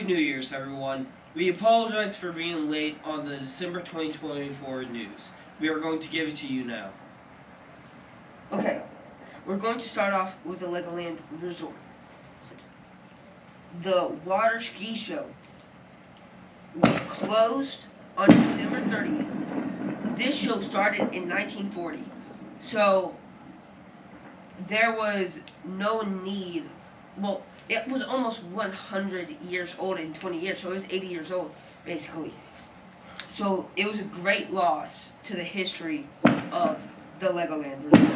New Year's, everyone. We apologize for being late on the December 2024 news. We are going to give it to you now. Okay, we're going to start off with the Legoland Resort. The water ski show was closed on December 30th. This show started in 1940, so there was no need. Well, it was almost 100 years old in 20 years, so it was 80 years old, basically. So it was a great loss to the history of the Legoland Resort.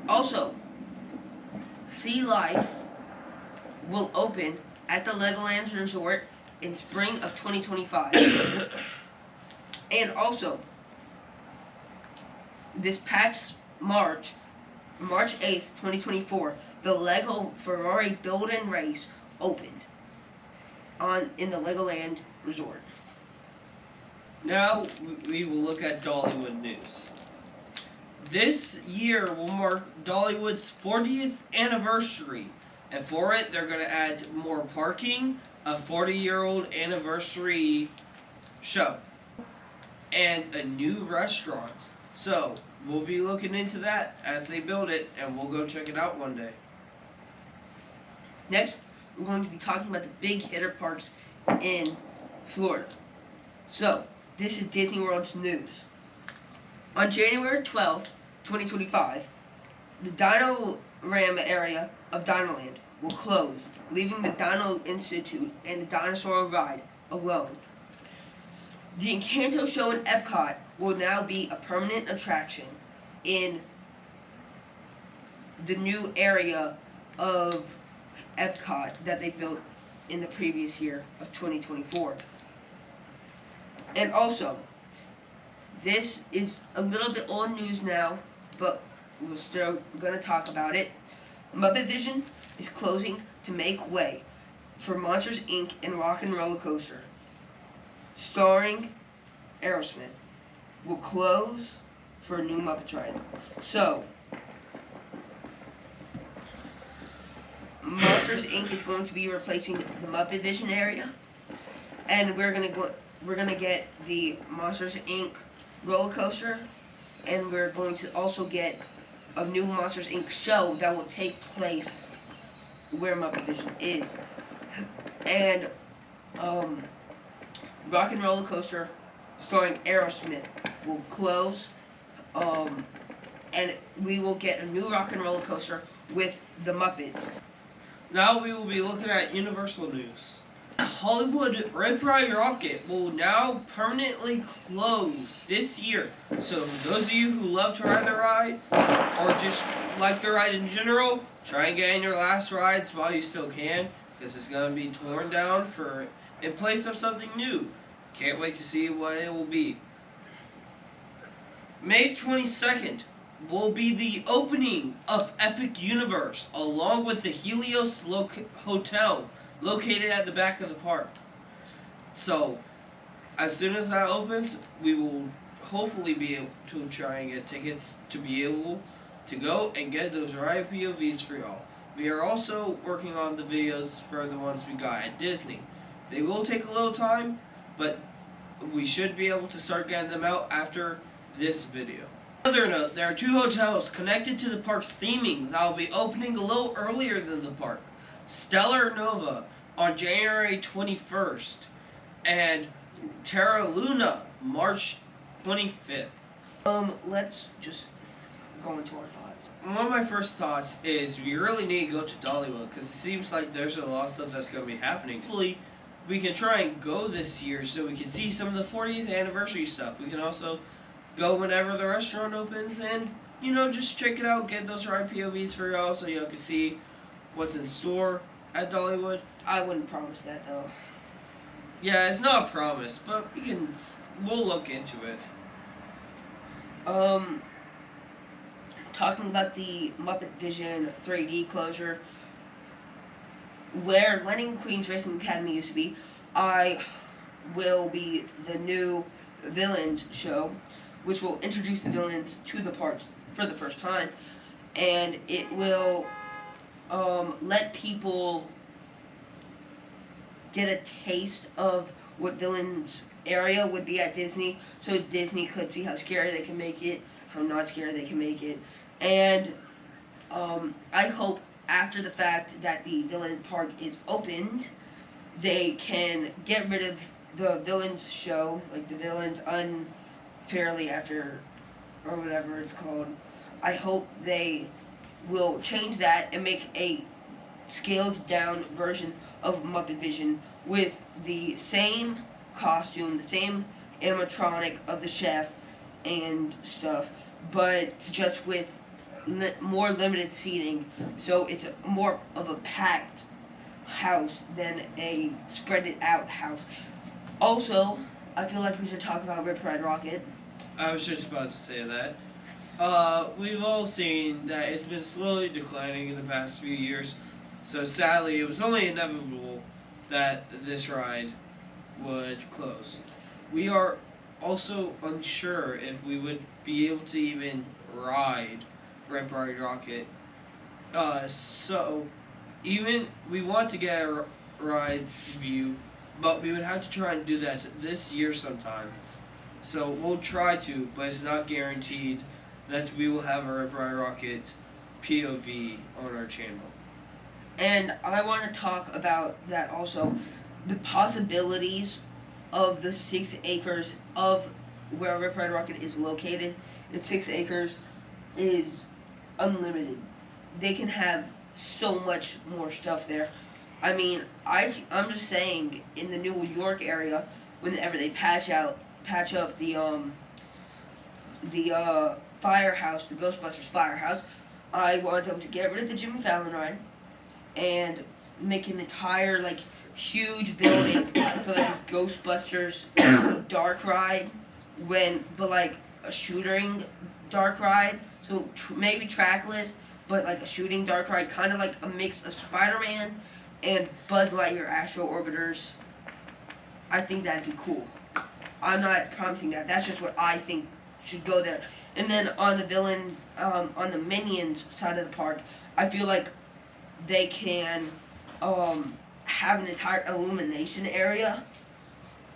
Also, Sea Life will open at the Legoland Resort in spring of 2025. And also, this past March 8th, 2024, the Lego Ferrari Build-In Race opened in the Legoland Resort. Now we will look at Dollywood news. This year will mark Dollywood's 40th anniversary, and for it they're going to add more parking, a 40-year-old anniversary show, and a new restaurant. So we'll be looking into that as they build it, and we'll go check it out one day. Next, we're going to be talking about the big hitter parks in Florida. So, this is Disney World's news. On January 12th, 2025, the Dino-Ram area of Dinoland will close, leaving the Dino Institute and the Dinosaur Ride alone. The Encanto show in Epcot will now be a permanent attraction in the new area of Epcot that they built in the previous year of 2024. And also, this is a little bit old news now, but we're still going to talk about it. Muppet Vision is closing to make way for Monsters, Inc. and Rock and Roller Coaster, starring Aerosmith, will close for a new Muppet ride. So, Monsters, Inc. is going to be replacing the Muppet Vision area, and we're gonna get the Monsters, Inc. roller coaster, and we're going to also get a new Monsters, Inc. show that will take place where Muppet Vision is. And Rock and Roller Coaster, starring Aerosmith, will close, and we will get a new Rock and Roller Coaster with the Muppets. Now we will be looking at Universal news. Hollywood Red Pride Rocket will now permanently close this year. So those of you who love to ride the ride, or just like the ride in general, try and get in your last rides while you still can, because it's going to be torn down in place of something new. Can't wait to see what it will be. May 22nd will be the opening of Epic Universe, along with the Helios Hotel, located at the back of the park. So, as soon as that opens, we will hopefully be able to try and get tickets to be able to go and get those ride POVs for y'all. We are also working on the videos for the ones we got at Disney. They will take a little time, but we should be able to start getting them out after this video. Another note, there are 2 hotels connected to the park's theming that will be opening a little earlier than the park. Stellar Nova on January 21st and Terra Luna March 25th. Let's just go into our thoughts. One of my first thoughts is we really need to go to Dollywood, because it seems like there's a lot of stuff that's going to be happening. Hopefully we can try and go this year so we can see some of the 40th anniversary stuff. We can also go whenever the restaurant opens and, you know, just check it out, get those ride POVs for y'all so y'all can see what's in store at Dollywood. I wouldn't promise that, though. Yeah, it's not a promise, but we'll look into it. Talking about the Muppet Vision 3D closure, where Lightning McQueen's Racing Academy used to be, will be the new Villains show, which will introduce the villains to the parks for the first time, and it will let people get a taste of what Villains area would be at Disney, so Disney could see how scary they can make it, how not scary they can make it, and I hope after the fact that the Villain Park is opened, they can get rid of the Villains show, like the Villains Unfairly After, or whatever it's called. I hope they will change that and make a scaled down version of Muppet Vision with the same costume, the same animatronic of the chef and stuff, but just with more limited seating, so it's more of a packed house than a spread it out house. Also, I feel like we should talk about Rip Ride Rocket. I was just about to say that. We've all seen that it's been slowly declining in the past few years, so sadly it was only inevitable that this ride would close. We are also unsure if we would be able to even ride Rip Ride Rocket. So even we want to get a ride view, but we would have to try and do that this year sometime. So we'll try to, but it's not guaranteed that we will have a Rip Ride Rocket POV on our channel. And I want to talk about that also, the possibilities of the 6 acres of where Rip Ride Rocket is located. The 6 acres is unlimited. They can have so much more stuff there. I mean, I'm just saying, in the New York area, whenever they patch up the firehouse, the Ghostbusters firehouse, I want them to get rid of the Jimmy Fallon ride and make an entire, like, huge building for, like, a Ghostbusters dark ride, but like a shooting dark ride, so maybe trackless, but like a shooting dark ride, kind of like a mix of Spider-Man and Buzz Lightyear Astro Orbiters. I think that'd be cool. I'm not promising that. That's just what I think should go there. And then on the Villains, on the Minions side of the park, I feel like they can have an entire illumination area.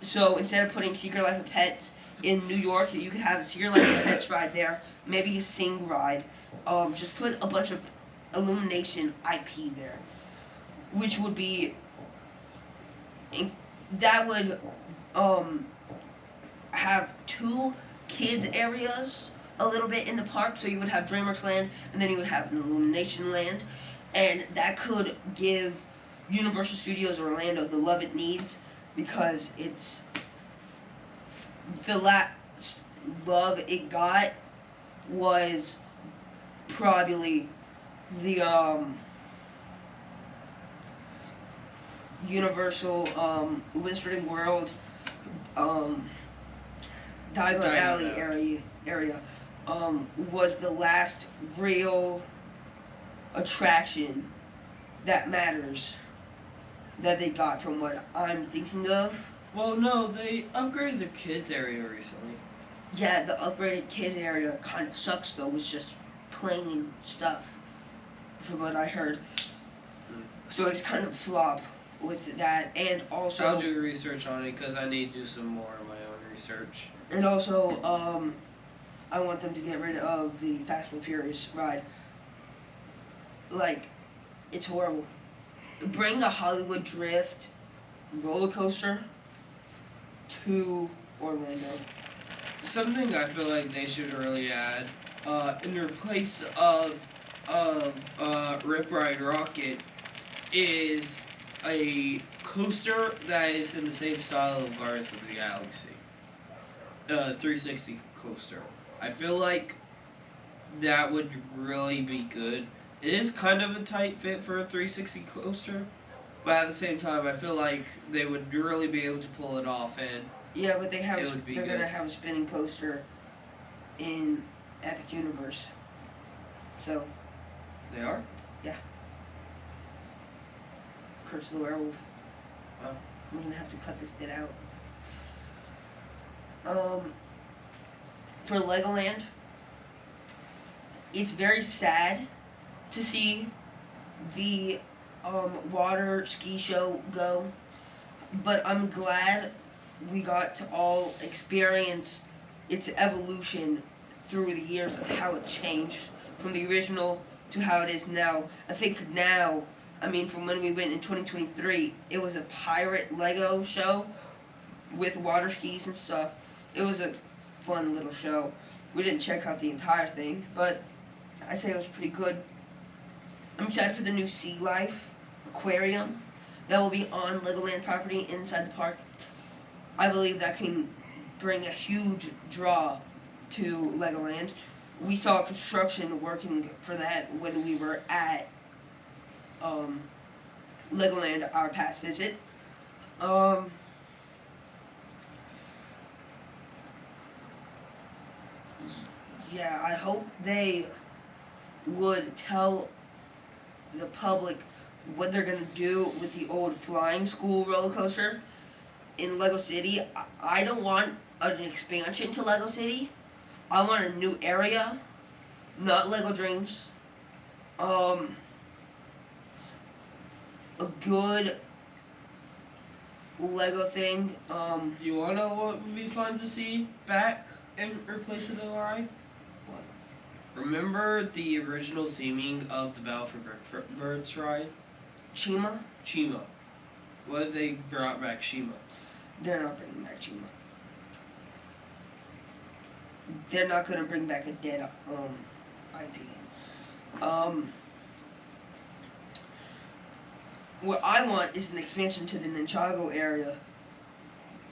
So instead of putting Secret Life of Pets in New York, you could have a Secret Life of Pets ride there, maybe a Sing ride. Just put a bunch of illumination IP there, which would be, that would have 2 kids areas a little bit in the park. So you would have DreamWorks Land, and then you would have an Illumination Land, and that could give Universal Studios Orlando the love it needs, because it's the last love it got was probably the Universal Wizarding World Diagon Alley area was the last real attraction that matters that they got, from what I'm thinking of. Well, no, they upgraded the kids area recently. Yeah, the upgraded kid area kind of sucks, though. It's just plain stuff, from what I heard. So it's kind of flop with that, and also I'll do research on it because I need to do some more of my own research. And also, I want them to get rid of the Fast and Furious ride. Like, it's horrible. Bring the Hollywood Drift roller coaster to Orlando. Something I feel like they should really add, in their place of Rip Ride Rocket, is a coaster that is in the same style of Guardians of the Galaxy. 360 coaster. I feel like that would really be good. It is kind of a tight fit for a 360 coaster, but at the same time, I feel like they would really be able to pull it off, and yeah, but they're good. gonna have a spinning coaster in Epic Universe. So They are? yeah. Curse of the Werewolf. Oh. We're gonna have to cut this bit out. For Legoland, it's very sad to see the water ski show go. But I'm glad we got to all experience its evolution through the years of how it changed from the original to how it is now. I think now, I mean, from when we went in 2023, it was a pirate Lego show with water skis and stuff. It was a fun little show. We didn't check out the entire thing, but I say it was pretty good. I'm excited for the new Sea Life aquarium that will be on Legoland property inside the park. I believe that can bring a huge draw to Legoland. We saw construction working for that when we were at Legoland, our past visit. Yeah, I hope they would tell the public what they're gonna do with the old flying school roller coaster in Lego City. I don't want an expansion to Lego City. I want a new area, not Lego Dreams. A good Lego thing. You wanna know what would be fun to see back in replace of the ride? What? Remember the original theming of the Battle for Birds ride? Chima? Chima. What if they brought back Chima? They're not bringing back Chima. They're not gonna bring back a dead IP. What I want is an expansion to the Ninjago area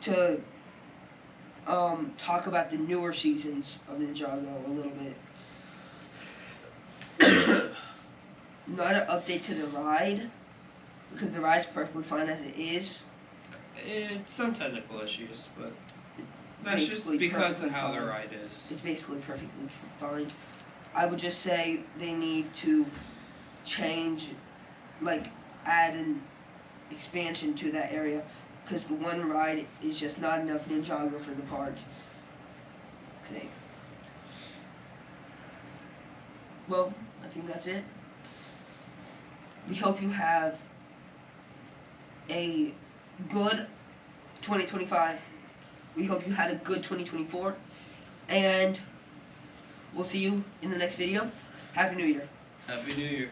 to talk about the newer seasons of Ninjago a little bit. Not an update to the ride, because the ride's perfectly fine as it is. It's some technical issues, but that's Basically just because of perfectly how the fine. ride is. It's basically perfectly fine. I would just say they need to change, like, add an expansion to that area, because the one ride is just not enough Ninjago for the park. Okay. Well, I think that's it. We hope you have a good 2025. We hope you had a good 2024. And we'll see you in the next video. Happy New Year. Happy New Year.